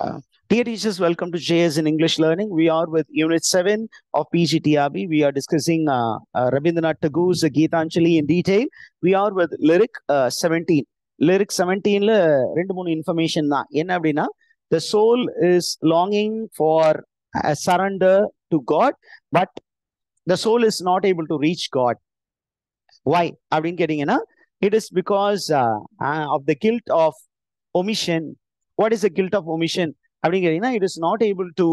Uh, Dear teachers, welcome to JS in English Learning. We are with Unit 7 of PGTRB. We are discussing Rabindranath Tagore's Geetanjali in detail. We are with Lyric 17. Lyric 17ல ரெண்டு மூணு information தான். என்ன அப்படின்னா, the soul is longing for a surrender to God, but the soul is not able to reach God. Why? அப்படின்னு கேட்டீங்கன்னா, it is because of the guilt of omission. What is the guilt of omission? அப்படிங்கிறீங்கன்னா, it is not able to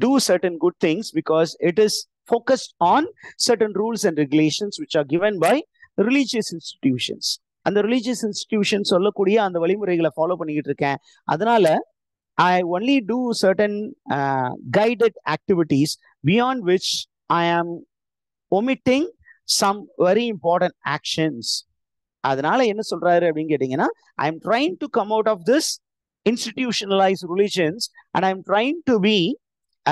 do certain good things because it is focused on certain rules and regulations which are given by religious institutions. அந்த religious institution சொல்லக்கூடிய அந்த வழிமுறைகளை follow பண்ணிக்கிட்டு இருக்கேன். அதனால I only do certain guided activities beyond which I am omitting some very important actions. அதனால என்ன சொல்றாரு அப்படின்னு கேட்டீங்கன்னா, I am trying to come out of this institutionalized religions and I'm trying to be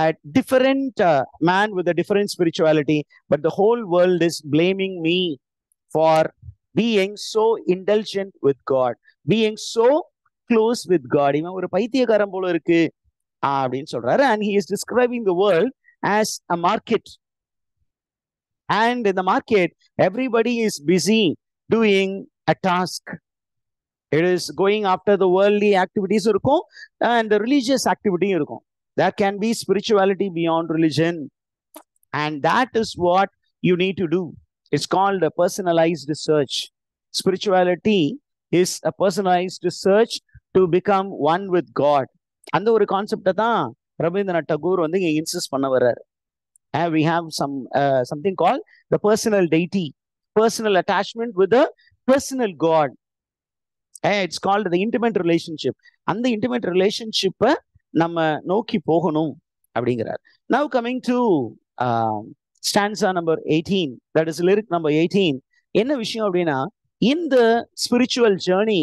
a different man with a different spirituality, but the whole world is blaming me for being so indulgent with God, being so close with God. இவன் ஒரு பைத்தியக்காரன் போல இருக்கு அப்படின்னு சொல்றாரு. And he is describing the world as a market. And in the market, everybody is busy doing a task. It is going after the worldly activities இருக்கும் and the religious activity இருக்கும். There can be spirituality beyond religion, and that is what you need to do. It's called a personalized search. Spirituality is a personalized search to become one with God. அந்த ஒரு கான்செப்டை தான் ரவீந்திரநாத் டகோர் வந்து இங்க insist பண்ண வர்றாரு. We have something called the personal deity, personal attachment with the personal God. It's called the intimate relationship. அந்த intimate relationship நம்ம நோக்கி போகணும் அப்படிங்கிறார். Now coming to stanza number 18, that is lyric number 18. என்ன விஷயம் அப்படின்னா, in the spiritual journey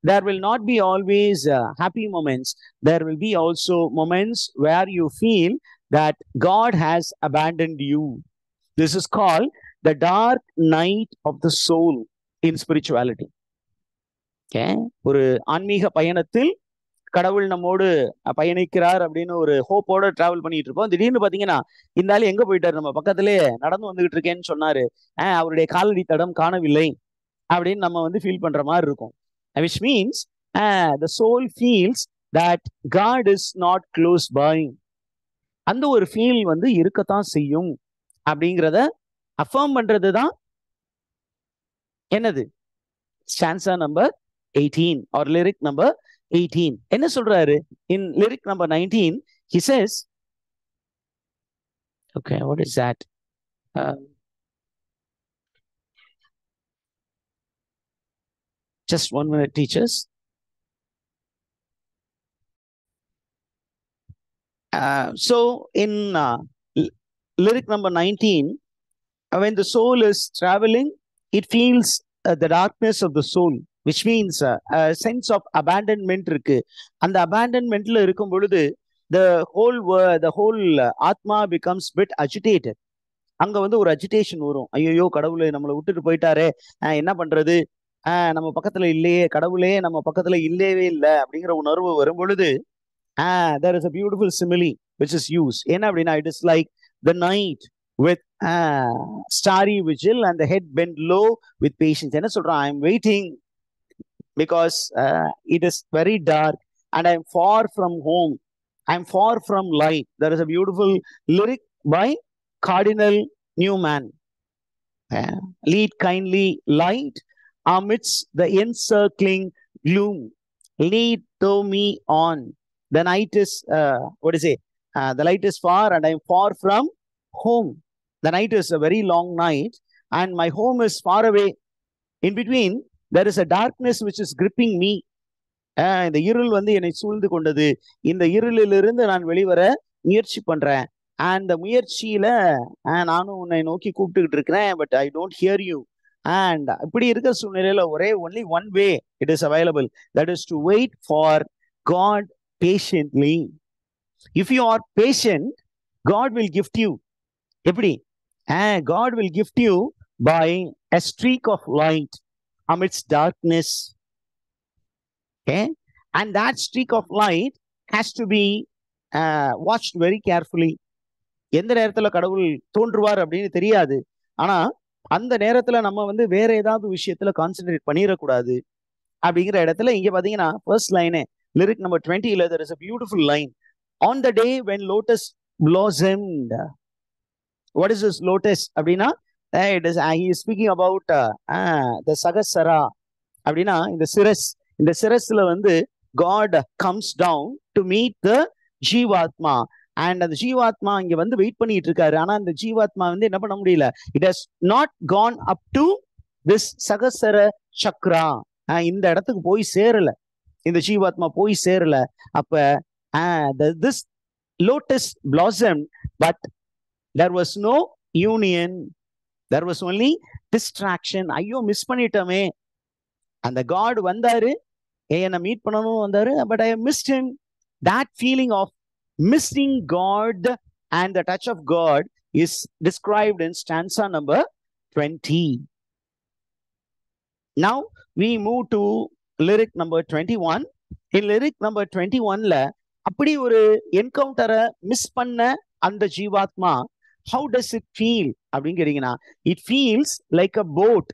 there will not be always happy moments. There will be also moments where you feel that God has abandoned you. This is called the dark night of the soul in spirituality. ஒரு ஆன்மீக பயணத்தில் கடவுள் நம்மோடு பயணிக்கிறார் அப்படின்னு ஒரு ஹோப்போட travel பண்ணிட்டு இருப்போம். திடீர்னு பாத்தீங்கன்னா, இந்த ஆள் எங்க போயிட்டாரு, நம்ம பக்கத்திலே நடந்து வந்துகிட்டு இருக்கேன்னு சொன்னாரு, அவருடைய காலடி தடம் காணவில்லை அப்படின்னு நம்ம வந்து ஃபீல் பண்ற மாதிரி இருக்கும். Which means the soul feels that God is not close by. அந்த ஒரு ஃபீல் வந்து இருக்கத்தான் செய்யும். அப்படிங்கிறத அஃபர்ம் பண்றது தான் என்னது, stanza number 18 or lyric number 18. என்ன சொல்றாரு? In lyric number 19 he says, okay, what is that? Just 1 minute, teachers. So in lyric number 19, when the soul is traveling, it feels the darkness of the soul, which means a sense of abandonment இருக்கு. அந்த abandonmentல இருக்கும் பொழுது the whole ஆத்மா becomes bit agitated. அங்க வந்து ஒரு agitation வரும். ஐயோ, கடவுளை நம்மளை விட்டுட்டு போயிட்டாரே, என்ன பண்றது, நம்ம பக்கத்துல இல்லையே, கடவுளே நம்ம பக்கத்துல இல்லவே இல்லை அப்படிங்கிற உணர்வு வரும் பொழுது there is a beautiful simile which is used. என்ன அப்படின்னா, it is like the night with starry vigil and the head bent low with patience. என்ன சொல்றான்? I am waiting because it is very dark and I am far from home. I am far from light. There is a beautiful lyric by Cardinal Newman. Lead kindly light amidst the encircling gloom. Lead thou me on. The night is, the light is far and I am far from home. The night is a very long night and my home is far away. In between, there is a darkness which is gripping me. இந்த இருள் வந்து என்னை சூழ்ந்து கொண்டது. இந்த இருளிலிருந்து நான் வெளிவர முயற்சி பண்றேன். அந்த முயற்சியில நானும் உன்னை நோக்கி கூப்பிட்டுக்கிட்டு இருக்கிறேன், but I don't here you. And இப்படி இருக்கிற சூழ்நிலையில only one way it is available, that is to wait for God patiently. If you are patient, God will gift you. எப்படி? God will gift you by a streak of light amidst darkness. Okay, and that streak of light has to be watched very carefully. எந்த நேரத்துல கடவுள் தோன்றுவார் அப்படின்னு தெரியாது. ஆனா அந்த நேரத்துல நம்ம வந்து வேற ஏதாவது விஷயத்துல கான்சென்ட்ரேட் பண்ணிடக்கூடாது. அப்படிங்கிற இடத்துல இங்க பாத்தீங்கன்னா ஃபர்ஸ்ட் லைனே லிரிக் நம்பர் 20ல there is a beautiful line. On the day when lotus blossomed. What is this lotus அப்படின்னா it is he is speaking about the சகசரா அப்படின்னா இந்த சிரஸ்ல வந்து God comes down to meet the ஜீவாத்மா. And அந்த ஜீவாத்மா இங்க வந்து வெயிட் பண்ணிட்டு இருக்காரு. ஆனா அந்த ஜீவாத்மா வந்து என்ன பண்ண முடியல. It has not gone up to this Sahasrara chakra. இந்த இடத்துக்கு போய் சேரல, இந்த ஜீவாத்மா போய் சேரல. அப்ப this lotus blossomed, but there was no union, there was only distraction. ஐயோ மிஸ் பண்ணிட்டோமே. அந்த காட் வந்தாரு, என்னை மீட் பண்ணணும் வந்தாரு, but I missed him. that feeling of missing God and the touch of God is described in stanza number 20. Now we move to lyric number 21. In lyric number 21ல அப்படி ஒரு என்கவுண்டரை miss பண்ண அந்த ஜீவாத்மா how does it feel அப்படின்னு கேட்டீங்கன்னா it feels like a boat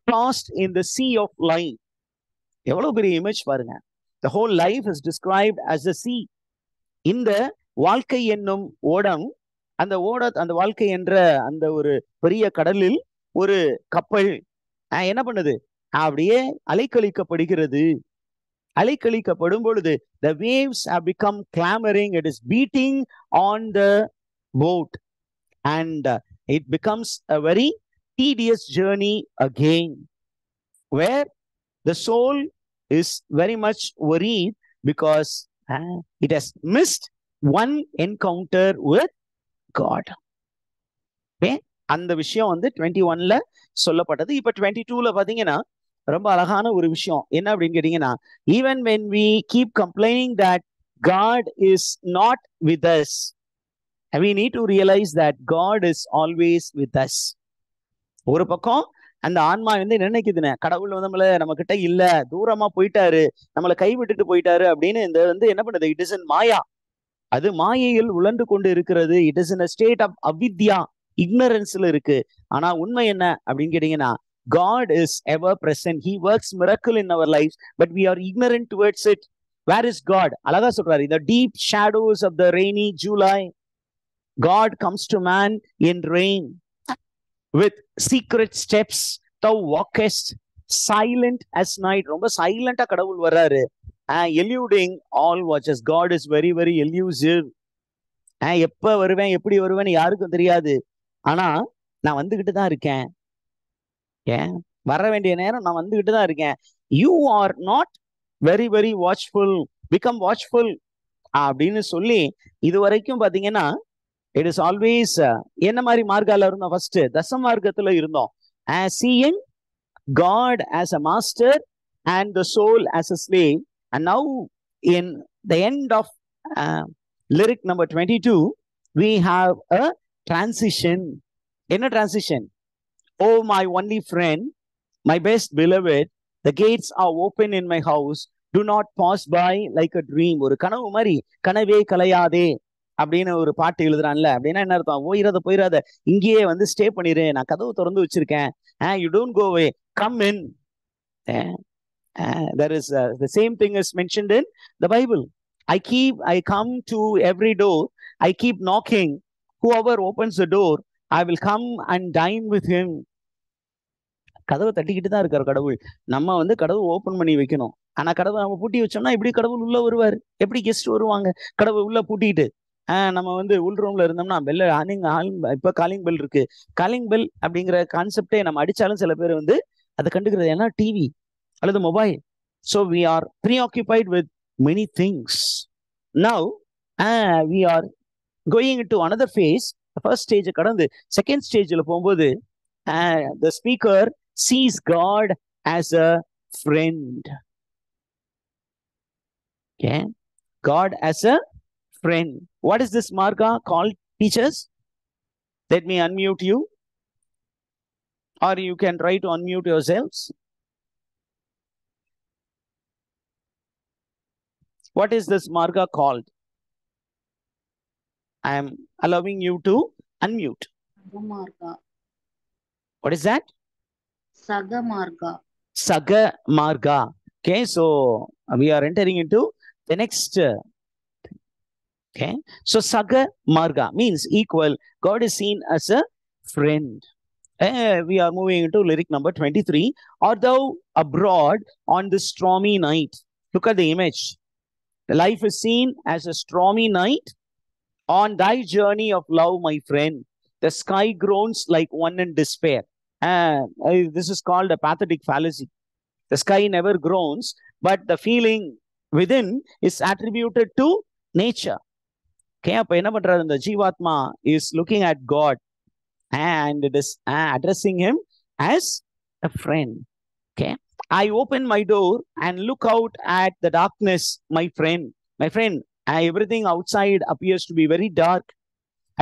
tossed in the sea of life. எவ்வளவு பெரிய image பாருங்க. The whole life is described as a sea. இந்த வாழ்க்கை என்னும் ஓடம், அந்த வாழ்க்கை என்ற அந்த ஒரு பெரிய கடலில் ஒரு கப்பல் என்ன பண்ணுது, அப்படியே அலைக்கழிக்கப்படுகிறது. அலைக்கழிக்கப்படும் பொழுது the waves have become clamoring, it is beating on the boat and it becomes a very tedious journey again, where the soul is very much worried because it has missed one encounter with God. Okay, அந்த விஷயம் வந்து 21ல சொல்லப்பட்டது. இப்ப 22ல பாத்தீங்கன்னா ரொம்ப அழகான ஒரு விஷயம் என்ன அப்படின்னு கேட்டீங்கன்னா, even when we keep complaining that God is not with us, we need to realize that God is always with us. ஒரு பக்கம் அந்த ஆன்மா வந்து நினைக்குதுன்னு கடவுள் வந்து நம்ம கிட்ட இல்ல, தூரமா போயிட்டாரு, நம்மளை கைவிட்டுட்டு போயிட்டாரு அப்படின்னு இந்த வந்து என்ன பண்ணுது, இட் இஸ் இன் மாயா. அது மாயையில் உழண்டு கொண்டு இருக்கிறது. It is in a state of அவித்யா, இக்னரன்ஸ்ல இருக்கு. ஆனா உண்மை என்ன அப்படின்னு கேட்டீங்கன்னா, God is ever present. He works miracle in our lives, but we are ignorant towards it. Where is God? அழகா சொல்றாரு, in the deep shadows of the rainy July, God comes to man in rain. With secret steps thou walkest, silent as night. ரொம்ப சைலண்டா கடவுள் வர்றாரு. eluding all watches. God is very very elusive. எப்ப வருவேன் எப்படி வருவேன்னு யாருக்கும் தெரியாது. ஆனா நான் வந்துகிட்டு தான் இருக்கேன். ஏன் வர வேண்டிய நேரம் நான் வந்துகிட்டு தான் இருக்கேன். You are not very very watchful. Become watchful அப்படின்னு சொல்லி இது வரைக்கும் பாத்தீங்கன்னா it is always என்ன மாதிரி மார்க்கால இருந்தோம், ஃபர்ஸ்ட் தச மார்க்கத்துல இருந்தோம். seeing God as a master and the soul as a slave. And now in the end of lyric number 22 we have a transition. என்ன transition? Oh my only friend, my best beloved, the gates are open in my house, do not pass by like a dream. ஒரு கனவு மாதிரி, கனவே கலையாதே அப்படின்னு ஒரு பாட்டு எழுதுறான்ல, அப்படின்னா என்ன அர்த்தம், போயிடாத இங்கேயே வந்து ஸ்டே பண்ணிரு, நான் கதவு திறந்து வச்சிருக்கேன், you don't go away, come in. There is the same thing is mentioned in the Bible. I come to every door, I keep knocking, whoever opens the door I will come and dine with him. கதவை தட்டிக்கிட்டு தான் இருக்காரு கடவுள். நம்ம வந்து கதவு open பண்ணி வைக்கணும். ஆனா கதவை நம்ம பூட்டி வச்சோம்னா எப்படி கடவுள் உள்ள வருவார், எப்படி கெஸ்ட் வருவாங்க கடவுள் உள்ள பூட்டிட்டு. நம்ம வந்து உள் ரூம்ல இருந்தோம்னா பெல் இப்ப காலிங் பெல் இருக்கு, காலிங் பெல் அப்படிங்கிற கான்செப்டே நம்ம அடிச்சாலும் சில பேர் வந்து அதை கண்டுக்கிறது, ஏன்னா டிவி அல்லது mobile. So we are preoccupied with many things. Now we are going into another phase. First stage கடந்து செகண்ட் ஸ்டேஜ்ல போகும்போது the speaker sees God as a friend. Okay, God as a friend. What is this marga called, teachers? Let me unmute you, or you can try to unmute yourselves. What is this marga called? I am allowing you to unmute. Sagamarga. What is that? Sagamarga. Sagamarga. Okay, so we are entering into the next. Okay, so Sagamarga means equal. God is seen as a friend. We are moving into lyric number 23. Art thou abroad on this stormy night? Look at the image. Life is seen as a stormy night. On thy journey of love, my friend, the sky groans like one in despair. This is called a pathetic fallacy. The sky never groans, but the feeling within is attributed to nature. Okay, அப்ப என்ன பண்றாரு இந்த ஜீவாத்மா is looking at God and it is addressing him as a friend. Okay, I open my door and look out at the darkness, my friend. My friend, everything outside appears to be very dark.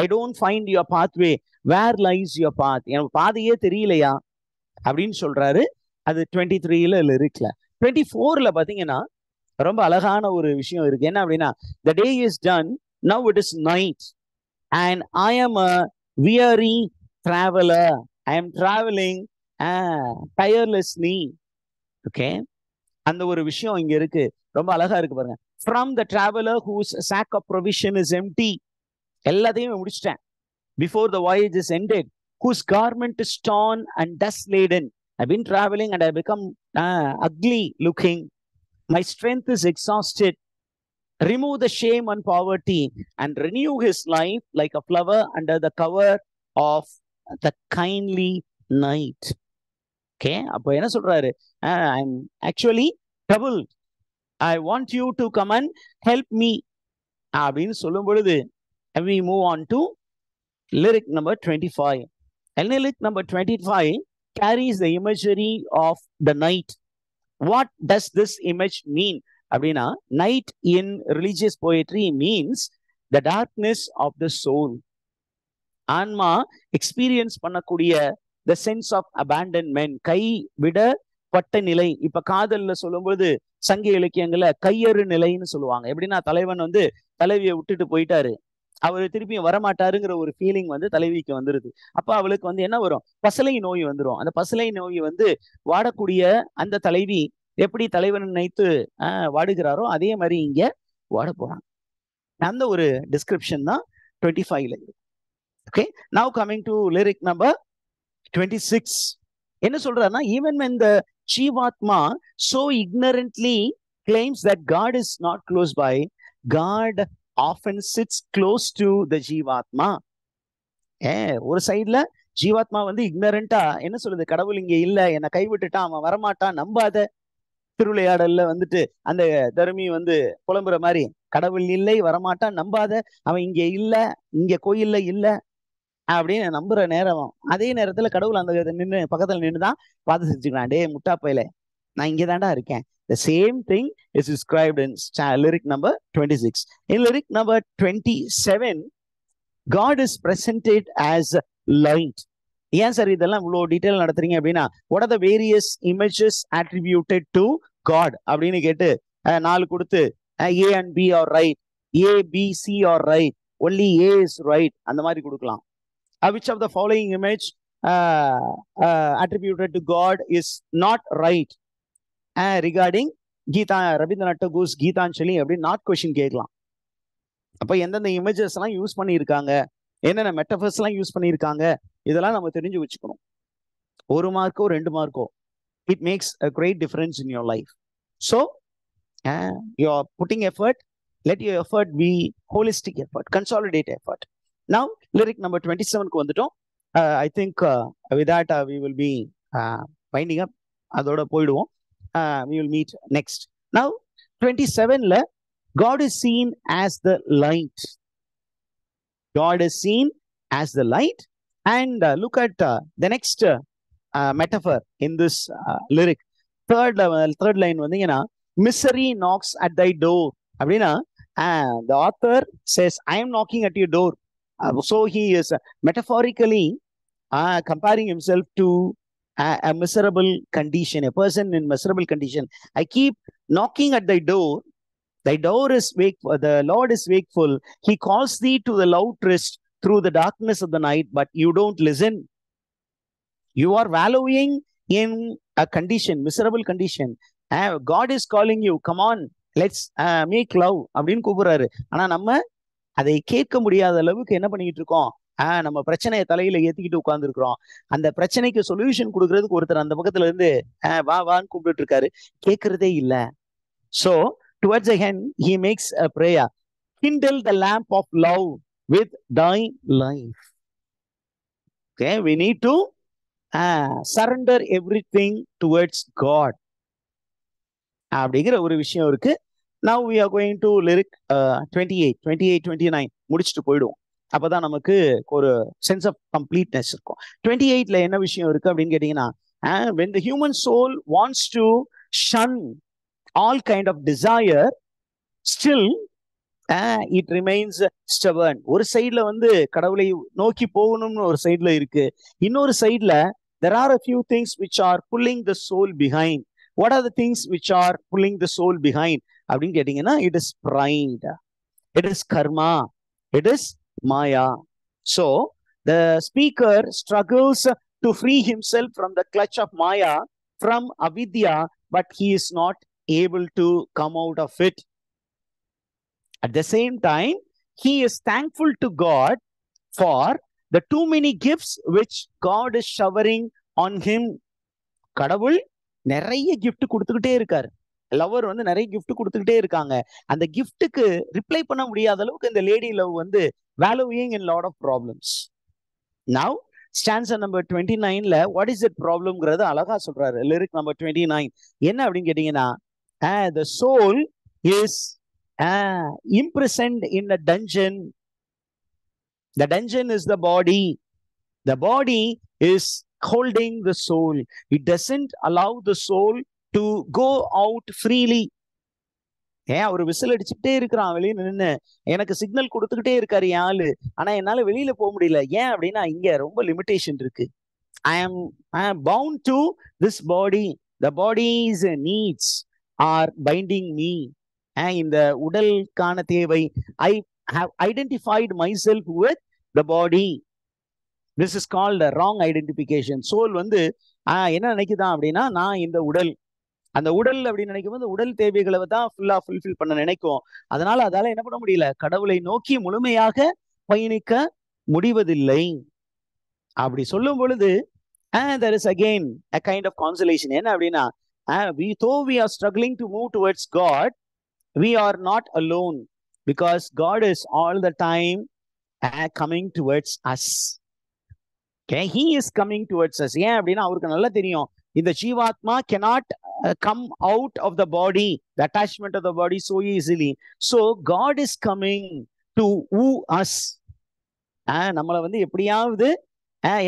I don't find your pathway. Where lies your path? எனக்கு பாதையே தெரியலையா அப்படின்னு சொல்றாரு. அது 23ல லிரிக்ல. 24ல பாத்தீங்கன்னா ரொம்ப அழகான ஒரு விஷயம் இருக்கு. என்ன அப்படின்னா, the day is done, now it is night, and I am a weary traveler. I am traveling tirelessly. Okay, அந்த ஒரு விஷயம் இங்க இருக்கு. ரொம்ப அழகா இருக்கு பாருங்க. From the traveler whose sack of provision is empty. எல்லாத்தையும் முடிச்சிட்டேன். Before the voyage is ended, whose garment is torn and dust laden. I've been traveling and I've become ugly looking. My strength is exhausted. Remove the shame and poverty and renew his life like a flower under the cover of the kindly night. Okay, அப்போ என்ன சொல்றாரு? I'm actually troubled. I want you to come and help me. அப்படின்னு சொல்லும் பொழுது we move on to lyric number 25. And lyric number 25 carries the imagery of the night. What does this image mean? அப்படின்னா, night in religious poetry means the darkness of the soul. ஆன்மா experience பண்ணக்கூடிய the sense of abandonment, கை விடப்பட்ட நிலை. இப்ப காதல்ல சொல்லும்போது சங்க இலக்கியங்கள்ல கையறு நிலைன்னு சொல்லுவாங்க. எப்படின்னா, தலைவன் வந்து தலைவியை விட்டுட்டு போயிட்டாரு, அவரு திருப்பியும் வரமாட்டாருங்கிற ஒரு ஃபீலிங் வந்து தலைவிக்கு வந்துருது. அப்ப அவளுக்கு வந்து என்ன வரும்? பசலை நோய் வந்துடும். அந்த பசலை நோய் வந்து வாடக்கூடிய அந்த தலைவி எப்படி தலைவன் நினைத்து வாடுகிறாரோ அதே மாதிரி இங்க வாட போறாங்க. அந்த ஒரு டிஸ்கிரிப்ஷன் தான் 25ல இருக்கு. Okay, now coming to lyric number 26. என்ன சொல்றாருன்னா, even when the Jivatma so ignorantly claims that God is not close by, God often sits close to the Jivatma. ஒரு சைட்ல ஜீவாத்மா வந்து இக்னரண்டா என்ன சொல்லுது, கடவுள் இங்க இல்ல, என்னை கைவிட்டுட்டான், அவன் வரமாட்டான், நம்பாத. திருவிளையாடல்ல வந்துட்டு அந்த தருமி வந்து புலம்புற மாதிரி, கடவுள் இல்லை, வரமாட்டான், நம்பாத, அவன் இங்க இல்ல, இங்க கோயில்ல இல்ல அப்படின்னு நம்புற நேரம். அதே நேரத்துல கடவுள் அந்த நின்று பக்கத்துல நின்றுதான் பார்த்து செஞ்சுக்கலாம். டே முட்டா பையில, நான் இங்கே தாண்டா இருக்கேன். The same thing is described in lyric number 26. In lyric number 27, God is presented as light. ஏன் சார் இதெல்லாம் இவ்வளவு டீட்டெயில் நடத்துறீங்க அப்படின்னா, what are the various images attributed to God அப்படின்னு கேட்டு 4 கொடுத்து A and B are right, A, B, C are right, only A is right, அந்த மாதிரி கொடுக்கலாம். Which of the following image attributed to God is not right? Regarding Geetha, Rabindranath டகோர்ஸ் Gitanjali அப்படின்னு not question கேட்கலாம். அப்ப எந்தெந்த இமேஜஸ் எல்லாம் யூஸ் பண்ணியிருக்காங்க, என்னென்ன மெட்டபர்ஸ் எல்லாம் யூஸ் பண்ணியிருக்காங்க, இதெல்லாம் நம்ம தெரிஞ்சு வச்சுக்கணும். 1 Marco 2 Marco, it makes a great difference in your life. So you are putting effort, let your effort be holistic effort, consolidate effort. Now lyric number 27க்கு வந்துட்டோம். I think with that we will be winding up. அதோட போயிடுவோம். We will meet next. Now 27ல God is seen as the light. God is seen as the light. And look at the next metaphor in this lyric. Third line வந்தீங்கன்னா, misery knocks at thy door அப்படின்னா, the author says I am knocking at your door. So he is metaphorically comparing himself to a miserable condition, a person in miserable condition. I keep knocking at thy door Thy door is wakeful, the Lord is wakeful. He calls thee to the loud tryst through the darkness of the night, but you don't listen. You are wallowing in a condition, miserable condition. God is calling you, come on, let's make love அப்படின்னு கூப்பிடுறாரு. ஆனா நம்ம அதை கேட்க முடியாத அளவுக்கு என்ன பண்ணிட்டு இருக்கோம்? நம்ம பிரச்சனையை தலையில ஏத்திக்கிட்டு உட்கார்ந்து இருக்கிறோம். அந்த பிரச்சனைக்கு சொல்யூஷன் கொடுக்கறதுக்கு ஒருத்தர் அந்த பக்கத்துல இருந்து வா வான்னு கூப்பிட்டு இருக்காரு, கேட்கறதே இல்ல. So towards the end he makes a prayer, kindle the lamp of love with thy life. Okay, we need to surrender everything towards God அப்படிங்கிற ஒரு விஷயம் இருக்கு. Now we are going to lyric 28, 29 முடிச்சுட்டு போயிடுவோம். அப்பதான் நமக்கு ஒரு சென்ஸ் ஆஃப் கம்ப்ளீட்னஸ் இருக்கும். 28ல என்ன விஷயம் இருக்கு அப்படின்னு கேட்டீங்கன்னா, when the human soul wants to shun all kind of desire, still it remains stubborn. ஒரு சைட்ல வந்து கடவுளை நோக்கி போகணும்னு ஒரு சைட்ல இருக்கு, இன்னொரு சைட்ல there are a few things which are pulling the soul behind. What are the things which are pulling the soul behind அப்படின்னு கேட்டீங்கன்னா, it is pride, it is karma, it is maya. So the speaker struggles to free himself from the clutch of maya, from avidya, but he is not able to come out of it. At the same time, he is thankful to God for the too many gifts which God is showering on him. கடவுள் நிறைய gift கொடுத்துக்கிட்டே இருக்காரு. Lower வந்து நிறைய gift கொடுத்துக்கிட்டே இருக்காங்க. அந்த கிஃப்ட்டுக்கு reply பண்ண முடியாத அளவுக்கு இந்த லேடி லவ் வந்து valuing in lot of problems. Now stanza number 29ல what is that problemங்கிறது அழகா சொல்றாரு. lyric number 29 என்ன அப்படின்னு கேட்டீங்கன்னா, the soul is imprisoned in a dungeon. The dungeon is the body. The body is holding the soul. It doesn't allow the soul to go out freely. ஒரு whistle அடிச்சுக்கிட்டே இருக்கிறான் வெளியே நின்று, எனக்கு சிக்னல் கொடுத்துக்கிட்டே இருக்காரு என் ஆளு, ஆனா என்னால வெளியில போக முடியல. ஏன் அப்படின்னா இங்க ரொம்ப லிமிட்டேஷன் இருக்கு. I am bound to this body. The body's needs are binding me. இந்த உடலுக்கான தேவை, I have identified myself with the body. This is called a wrong identification. Soul வந்து என்ன நினைக்குதான் அப்படின்னா, நான் இந்த உடல், அந்த உடல் அப்படின்னு நினைக்கும் போது உடல் தேவைகளை தான் ஃபுல்லா ஃபுல்ஃபில் பண்ண நினைக்கும். அதனால அதால என்ன பண்ண முடியல, கடவுளை நோக்கி முழுமையாக பயணிக்க முடிவதில்லை. அப்படி சொல்லும் பொழுது there is again a kind of consolation. என்ன அப்படின்னா, though we are struggling to move towards God, we are not alone, because God is all the time coming towards us. Okay, he is coming towards us. ஏன் அப்படின்னா அவருக்கு நல்லா தெரியும், இந்த ஜீவாத்மா cannot come out of the body, the attachment of the body so easily. So God is coming to woo us. நம்மளை வந்து எப்படியாவது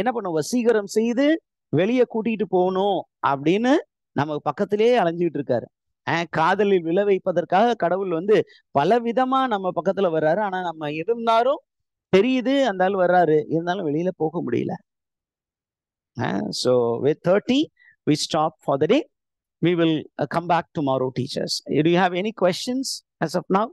என்ன பண்ணும், வசீகரம் செய்து வெளியே கூட்டிட்டு போகணும் அப்படின்னு நம்ம பக்கத்திலே அலைஞ்சிட்டு இருக்காரு. காதலில் விழ வைப்பதற்காக கடவுள் வந்து பல விதமா நம்ம பக்கத்துல வர்றாரு. ஆனா நம்ம இருந்தாலும் தெரியுது அந்த ஆள் வர்றாரு, இருந்தாலும் வெளியில போக முடியல. So with 30 we stop for the day. We will come back tomorrow, teachers. Do you have any questions as of now?